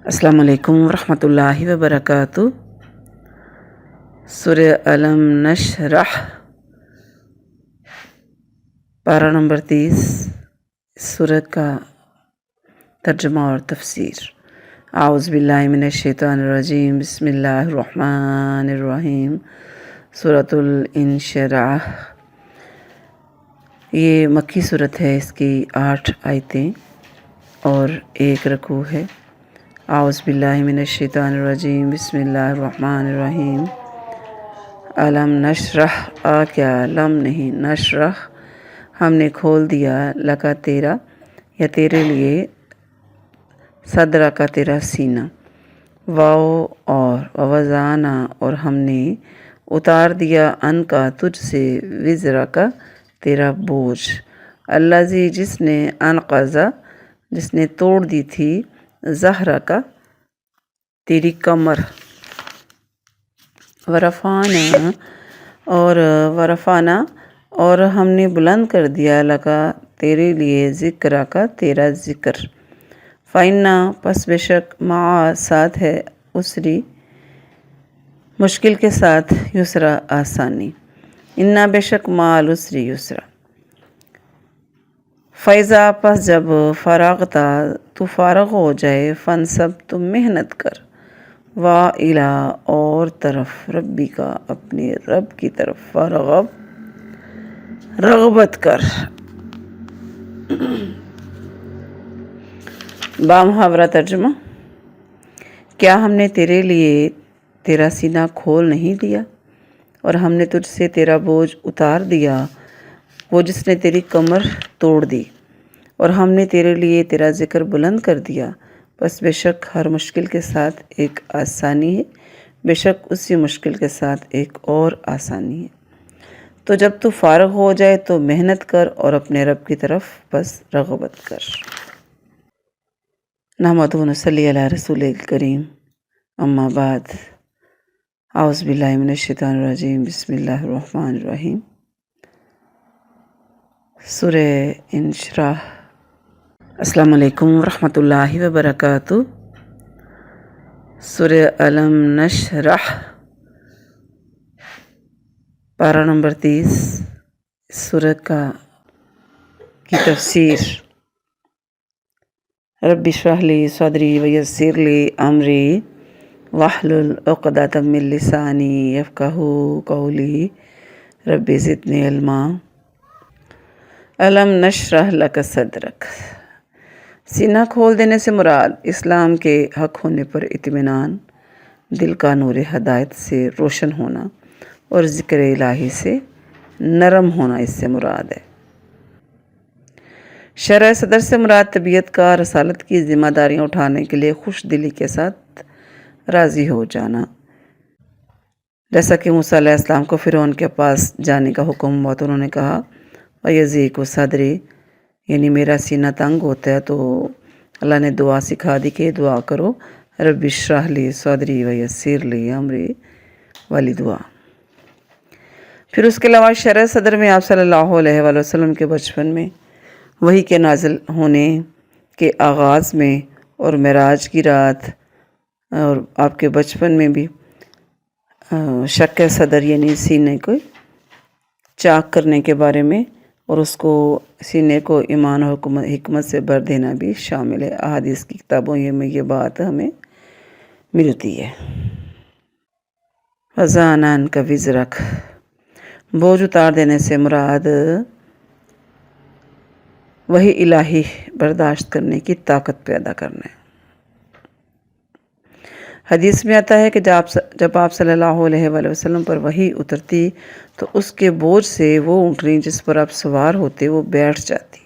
السلام علیکم ورحمۃ اللہ وبرکاتہ۔ سورہ علم نشرح پارہ نمبر 30، سورت کا ترجمہ اور تفسیر۔ اعوذ باللہ من الشیطان الرجیم، بسم اللہ الرحمن الرحیم۔ سورۃ الانشراح یہ مکی صورت ہے، اس کی 8 آیتیں اور 1 رکوع ہے۔ اعوذ باللہ من الشیطان الرجیم، بسم اللہ الرحمن الرحیم۔ علم نشرح، کیا لم نہیں، نشرح ہم نے کھول دیا، لکا تیرا یا تیرے لیے، صدرہ کا تیرا سینہ، واو اور ووضعنا اور ہم نے اتار دیا، ان کا تجھ سے، وزرا کا تیرا بوجھ، الذی جس نے، انقضا جس نے توڑ دی تھی، زہرا کا تیری کمر، ورفعنا اور ہم نے بلند کر دیا، لگا تیرے لیے، ذکرا کا تیرا ذکر، فإنا پس بے شک، مع ساتھ ہے، اسری مشکل کے ساتھ، یسرا آسانی، انا بے شک، مع العسری یسرا، فیضا پس جب، فراغتا تو فارغ ہو جائے، فنصب تم محنت کر، وإلی اور طرف، ربی کا اپنے رب کی طرف، فرغب رغبت کر۔ بامحاورہ ترجمہ۔ کیا ہم نے تیرے لیے تیرا سینہ کھول نہیں دیا، اور ہم نے تجھ سے تیرا بوجھ اتار دیا، وہ جس نے تیری کمر توڑ دی، اور ہم نے تیرے لیے تیرا ذکر بلند کر دیا، بس بے شک ہر مشکل کے ساتھ ایک آسانی ہے، بے شک اسی مشکل کے ساتھ ایک اور آسانی ہے۔ تو جب تو فارغ ہو جائے تو محنت کر، اور اپنے رب کی طرف بس رغبت کر۔ نحمدہ و نصلی علی رسول الکریم، اما بعد، اعوذ باللہ من الشیطان الرجیم، بسم اللہ الرحمن الرحیم۔ سورہ انشراح۔ السلام علیکم ورحمۃ اللہ وبرکاتہ۔ سورہ علم نشرح پارہ نمبر 30، سورت کی تفسیر۔ رب اشرح لی صدری ویسر لی امری واحلل عقدۃ من لسانی یفقہوا قولی رب زدنی علما۔ علم نشرح لک صدرک، سینہ کھول دینے سے مراد اسلام کے حق ہونے پر اطمینان، دل کا نور ہدایت سے روشن ہونا، اور ذکر الہی سے نرم ہونا اس سے مراد ہے۔ شرح صدر سے مراد طبیعت کا رسالت کی ذمہ داریاں اٹھانے کے لیے خوش دلی کے ساتھ راضی ہو جانا، جیسا کہ موسیٰ علیہ السلام کو فرعون کے پاس جانے کا حکم ہوا تو انہوں نے کہا وَيَضِيقُ صَدْرِي، یعنی میرا سینہ تنگ ہوتا ہے، تو اللہ نے دعا سکھا دی کہ دعا کرو، رب اشرح لی صدری ویسر لی امری والی دعا۔ پھر اس کے علاوہ شرح صدر میں آپ صلی اللہ علیہ وآلہ وسلم کے بچپن میں، وحی کے نازل ہونے کے آغاز میں، اور معراج کی رات، اور آپ کے بچپن میں بھی شق صدر یعنی سینے کو چاک کرنے کے بارے میں، اور اس کو سینے کو ایمان و حکمت سے بھر دینا بھی شامل ہے۔ احادیث کی کتابوں میں یہ بات ہمیں ملتی ہے۔ وضعنا عنک وزرک، بوجھ اتار دینے سے مراد وحی الہی برداشت کرنے کی طاقت پیدا کرنا ہے۔ حدیث میں آتا ہے کہ جب آپ صلی اللہ علیہ وآلہ وسلم پر وحی اترتی تو اس کے بوجھ سے وہ اونٹنی جس پر آپ سوار ہوتے وہ بیٹھ جاتی۔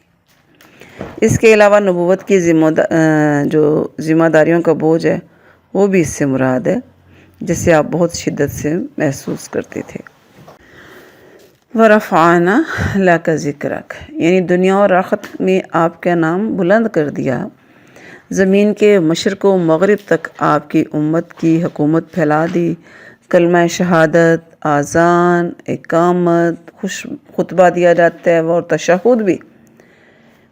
اس کے علاوہ نبوت کی جو ذمہ داریوں کا بوجھ ہے وہ بھی اس سے مراد ہے، جسے آپ بہت شدت سے محسوس کرتے تھے۔ وَرَفَعْنَا لَكَ ذِكْرَكَ، یعنی دنیا اور آخرت میں آپ کا نام بلند کر دیا، زمین کے مشرق و مغرب تک آپ کی امت کی حکومت پھیلا دی، کلمہ شہادت، اذان، اقامت، خطبہ دیا جاتا ہے اور تشہد بھی،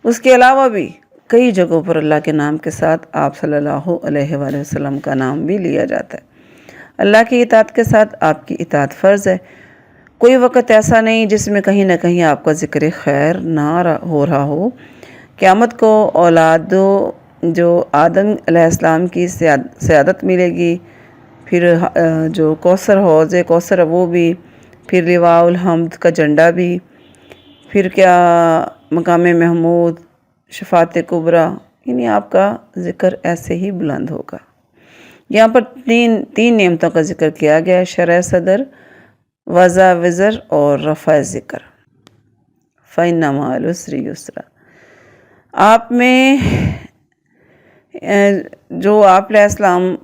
اس کے علاوہ بھی کئی جگہوں پر اللہ کے نام کے ساتھ آپ صلی اللہ علیہ وآلہ وسلم کا نام بھی لیا جاتا ہے۔ اللہ کی اطاعت کے ساتھ آپ کی اطاعت فرض ہے۔ کوئی وقت ایسا نہیں جس میں کہیں نہ کہیں آپ کا ذکر خیر نہ ہو رہا ہو۔ قیامت کو اولاد جو آدم علیہ السلام کی سیادت ملے گی، پھر جو حوض کوثر وہ بھی، پھر لواء الحمد کا جھنڈا بھی، پھر کیا مقام محمود، شفاعت کبریٰ، یعنی آپ کا ذکر ایسے ہی بلند ہوگا۔ یہاں پر تین نعمتوں کا ذکر کیا گیا ہے: شرح صدر، وضع وزر اور رفع ذکر۔ فَإِنَّ مَعَ الْعُسْرِ يُسْرًا۔ آپ میں جو آپ علیہ السلام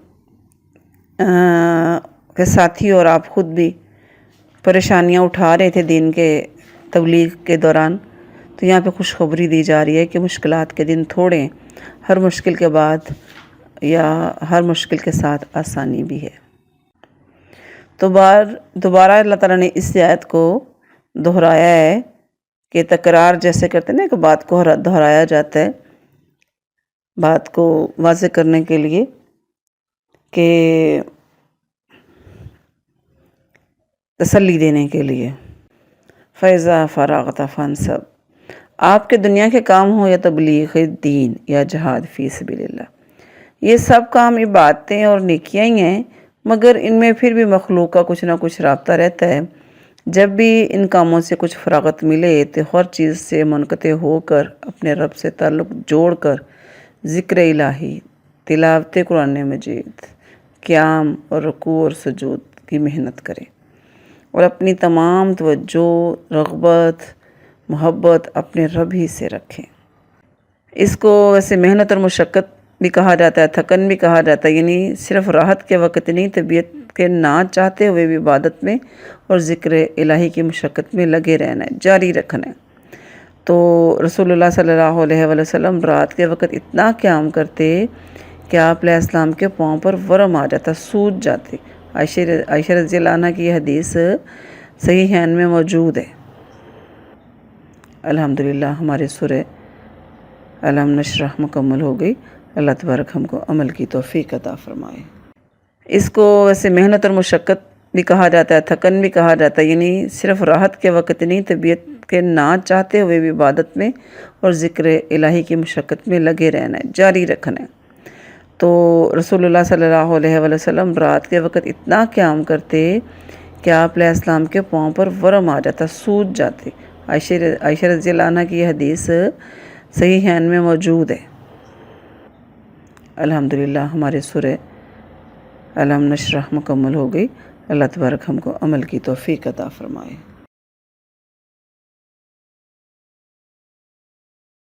کے ساتھی اور آپ خود بھی پریشانیاں اٹھا رہے تھے دین کے تبلیغ کے دوران، تو یہاں پہ خوشخبری دی جا رہی ہے کہ مشکلات کے دن تھوڑے ہیں، ہر مشکل کے بعد یا ہر مشکل کے ساتھ آسانی بھی ہے۔ تو دوبارہ اللہ تعالیٰ نے اس آیت کو دہرایا ہے کہ تکرار جیسے کرتے ہیں نا کہ بات کو دہرایا جاتا ہے بات کو واضح کرنے کے لیے، کہ تسلی دینے کے لیے۔ فَإِذَا فَرَغْتَ فَانْصَبْ۔ آپ کے دنیا کے کام ہوں یا تبلیغ دین یا جہاد فی سبیل اللہ، یہ سب کام عبادتیں اور نیکیاں ہی ہیں، مگر ان میں پھر بھی مخلوق کا کچھ نہ کچھ رابطہ رہتا ہے۔ جب بھی ان کاموں سے کچھ فراغت ملے تو ہر چیز سے منقطع ہو کر اپنے رب سے تعلق جوڑ کر ذکر الہی، تلاوت قرآن مجید، قیام اور رکوع اور سجود کی محنت کریں، اور اپنی تمام توجہ، رغبت، محبت اپنے رب ہی سے رکھیں۔ اس کو ویسے محنت اور مشقت بھی کہا جاتا ہے، تھکن بھی کہا جاتا ہے، یعنی صرف راحت کے وقت نہیں، طبیعت کے نہ چاہتے ہوئے بھی عبادت میں اور ذکر الہی کی مشقت میں لگے رہنا ہے، جاری رکھنا ہے۔ تو رسول اللہ صلی اللہ علیہ وآلہ وسلم رات کے وقت اتنا قیام کرتے کہ آپ علیہ السلام کے پاؤں پر ورم آ جاتا، سوج جاتے۔ عائشہ رضی اللہ عنہ کی یہ حدیث صحیحین میں موجود ہے۔ الحمدللہ ہمارے سورہ الم نشرح مکمل ہو گئی۔ اللہ تبارک ہم کو عمل کی توفیق عطا فرمائے۔ اس کو ویسے محنت اور مشقت بھی کہا جاتا ہے، تھکن بھی کہا جاتا ہے، یعنی صرف راحت کے وقت نہیں، طبیعت کے نہ چاہتے ہوئے بھی عبادت میں اور ذکر الہی کی مشقت میں لگے رہنا ہے، جاری رکھنا ہے۔ تو رسول اللہ صلی اللہ علیہ وآلہ وسلم رات کے وقت اتنا قیام کرتے کہ آپ علیہ السلام کے پاؤں پر ورم آ جاتا، سوج جاتے۔ عائشہ رضی اللہ عنہ کی یہ حدیث صحیحین میں موجود ہے۔ الحمدللہ ہمارے سورہ الم نشرح مکمل ہو گئی۔ اللہ تبارک ہم کو عمل کی توفیق عطا فرمائے۔